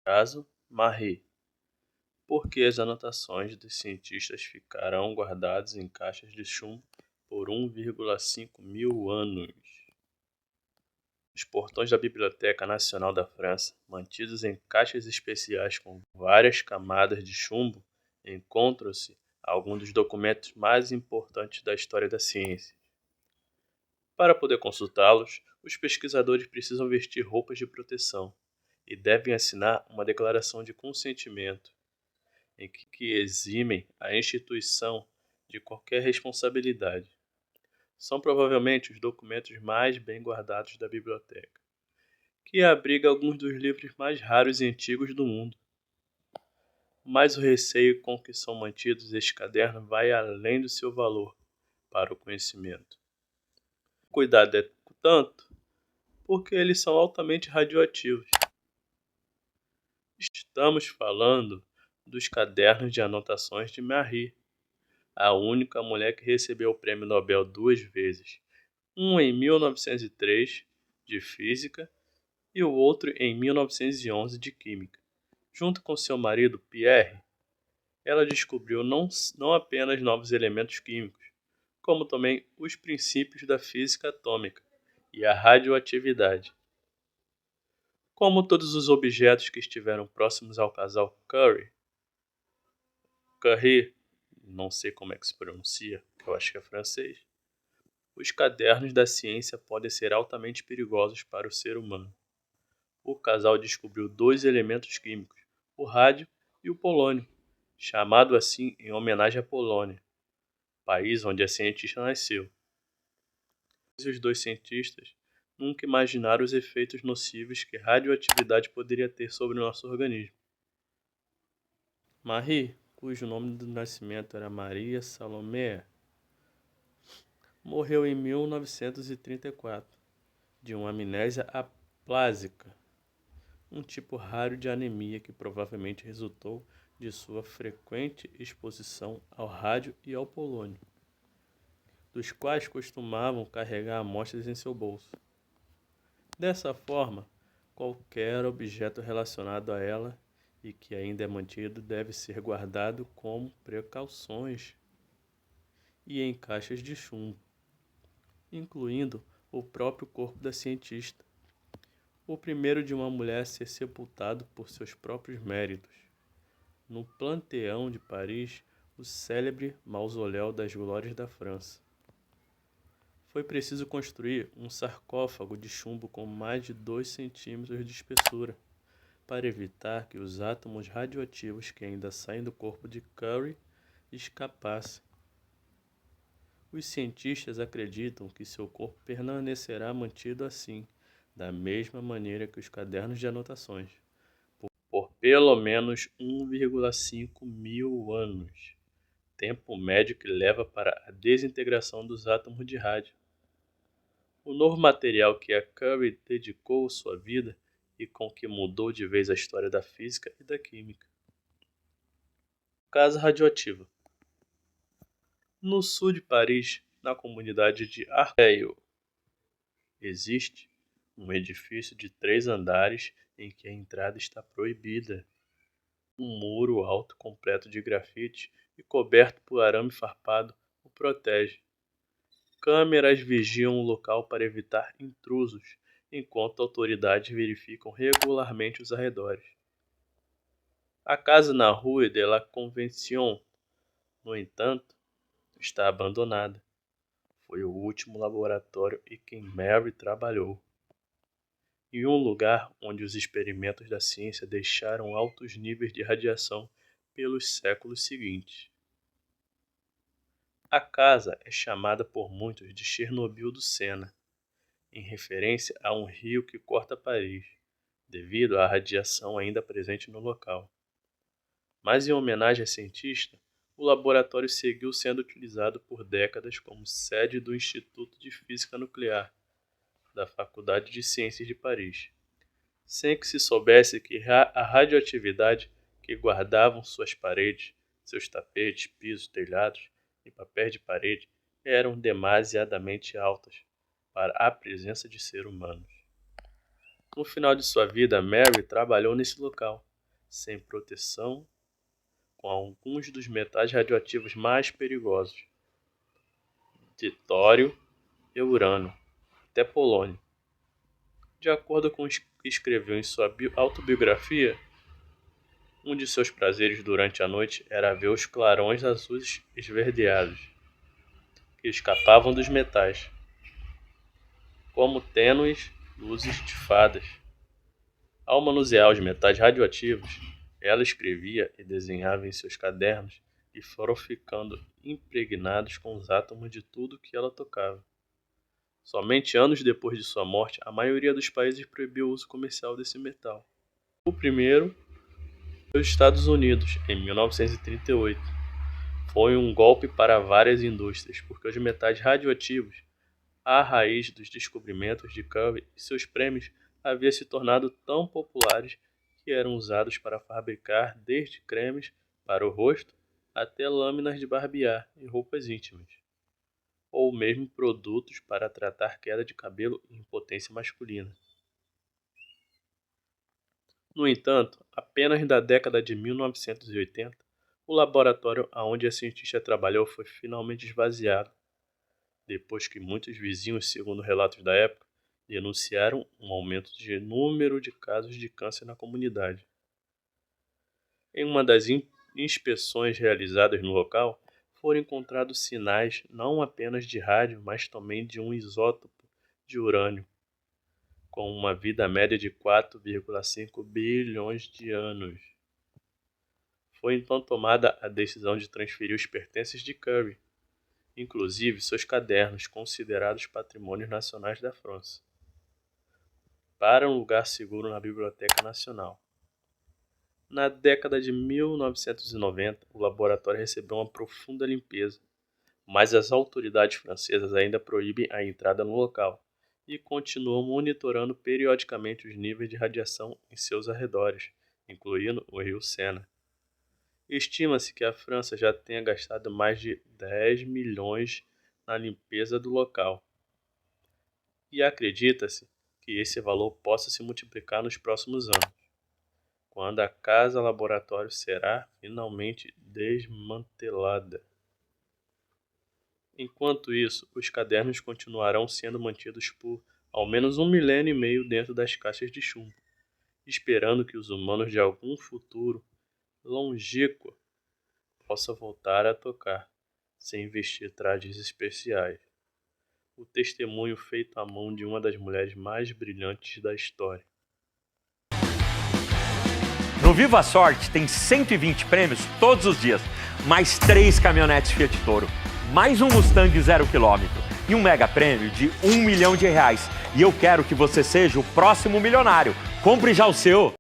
Caso Marie. Por que as anotações dos cientistas ficarão guardadas em caixas de chumbo por 1,5 mil anos? Os portões da Biblioteca Nacional da França, mantidos em caixas especiais com várias camadas de chumbo, encontram-se alguns dos documentos mais importantes da história da ciência. Para poder consultá-los, os pesquisadores precisam vestir roupas de proteção e devem assinar uma declaração de consentimento em que eximem a instituição de qualquer responsabilidade. São provavelmente os documentos mais bem guardados da biblioteca, que abriga alguns dos livros mais raros e antigos do mundo. Mas o receio com que são mantidos estes cadernos vai além do seu valor para o conhecimento. O cuidado é tanto porque eles são altamente radioativos. Estamos falando dos cadernos de anotações de Marie, a única mulher que recebeu o prêmio Nobel 2 vezes, um em 1903 de Física e o outro em 1911 de Química. Junto com seu marido Pierre, ela descobriu não apenas novos elementos químicos, como também os princípios da física atômica e a radioatividade. Como todos os objetos que estiveram próximos ao casal Curie, não sei como é que se pronuncia, eu acho que é francês, os cadernos da ciência podem ser altamente perigosos para o ser humano. O casal descobriu 2 elementos químicos, o rádio e o polônio, chamado assim em homenagem à Polônia, país onde a cientista nasceu. Os 2 cientistas nunca imaginaram os efeitos nocivos que a radioatividade poderia ter sobre o nosso organismo. Marie, cujo nome de nascimento era Maria Salomé, morreu em 1934 de uma amnésia aplásica, um tipo raro de anemia que provavelmente resultou de sua frequente exposição ao rádio e ao polônio, dos quais costumavam carregar amostras em seu bolso. Dessa forma, qualquer objeto relacionado a ela e que ainda é mantido deve ser guardado com precauções e em caixas de chumbo, incluindo o próprio corpo da cientista, o primeiro de uma mulher a ser sepultado por seus próprios méritos, no Panteão de Paris, o célebre Mausoléu das Glórias da França. Foi preciso construir um sarcófago de chumbo com mais de 2 centímetros de espessura, para evitar que os átomos radioativos que ainda saem do corpo de Curie escapassem. Os cientistas acreditam que seu corpo permanecerá mantido assim, da mesma maneira que os cadernos de anotações, por pelo menos 1,5 mil anos, tempo médio que leva para a desintegração dos átomos de rádio. O novo material que a Curie dedicou sua vida e com que mudou de vez a história da física e da química. Casa radioativa. No sul de Paris, na comunidade de Arcueil, existe um edifício de 3 andares em que a entrada está proibida. Um muro alto completo de grafite e coberto por arame farpado o protege. Câmeras vigiam o local para evitar intrusos, enquanto autoridades verificam regularmente os arredores. A casa na Rue de la Convention, no entanto, está abandonada. Foi o último laboratório em que Mary trabalhou, e um lugar onde os experimentos da ciência deixaram altos níveis de radiação pelos séculos seguintes. A casa é chamada por muitos de Chernobyl do Sena, em referência a um rio que corta Paris, devido à radiação ainda presente no local. Mas em homenagem à cientista, o laboratório seguiu sendo utilizado por décadas como sede do Instituto de Física Nuclear da Faculdade de Ciências de Paris, sem que se soubesse que a radioatividade que guardavam suas paredes, seus tapetes, pisos, telhados e papéis de parede eram demasiadamente altas para a presença de seres humanos. No final de sua vida, Mary trabalhou nesse local, sem proteção, com alguns dos metais radioativos mais perigosos, de tório e urânio, até polônio. De acordo com o que escreveu em sua autobiografia, um de seus prazeres durante a noite era ver os clarões azuis esverdeados, que escapavam dos metais, como tênues luzes de fadas. Ao manusear os metais radioativos, ela escrevia e desenhava em seus cadernos e foram ficando impregnados com os átomos de tudo que ela tocava. Somente anos depois de sua morte, a maioria dos países proibiu o uso comercial desse metal. O primeiro foi os Estados Unidos, em 1938. Foi um golpe para várias indústrias, porque os metais radioativos, a raiz dos descobrimentos de Curie e seus prêmios, haviam se tornado tão populares que eram usados para fabricar desde cremes para o rosto até lâminas de barbear e roupas íntimas, ou mesmo produtos para tratar queda de cabelo e impotência masculina. No entanto, apenas da década de 1980, o laboratório onde a cientista trabalhou foi finalmente esvaziado, depois que muitos vizinhos, segundo relatos da época, denunciaram um aumento de número de casos de câncer na comunidade. Em uma das inspeções realizadas no local, foram encontrados sinais não apenas de rádio, mas também de um isótopo de urânio, com uma vida média de 4,5 bilhões de anos. Foi então tomada a decisão de transferir os pertences de Curie, inclusive seus cadernos, considerados patrimônios nacionais da França, para um lugar seguro na Biblioteca Nacional. Na década de 1990, o laboratório recebeu uma profunda limpeza, mas as autoridades francesas ainda proíbem a entrada no local e continuam monitorando periodicamente os níveis de radiação em seus arredores, incluindo o rio Sena. Estima-se que a França já tenha gastado mais de 10 milhões na limpeza do local, e acredita-se que esse valor possa se multiplicar nos próximos anos, quando a casa-laboratório será finalmente desmantelada. Enquanto isso, os cadernos continuarão sendo mantidos por ao menos 1,5 milênio dentro das caixas de chumbo, esperando que os humanos de algum futuro longínquo possam voltar a tocar, sem vestir trajes especiais. O testemunho feito à mão de uma das mulheres mais brilhantes da história. No Viva a Sorte tem 120 prêmios todos os dias, mais 3 caminhonetes Fiat Toro, mais um Mustang 0 km e um mega prêmio de R$1 milhão. E eu quero que você seja o próximo milionário. Compre já o seu!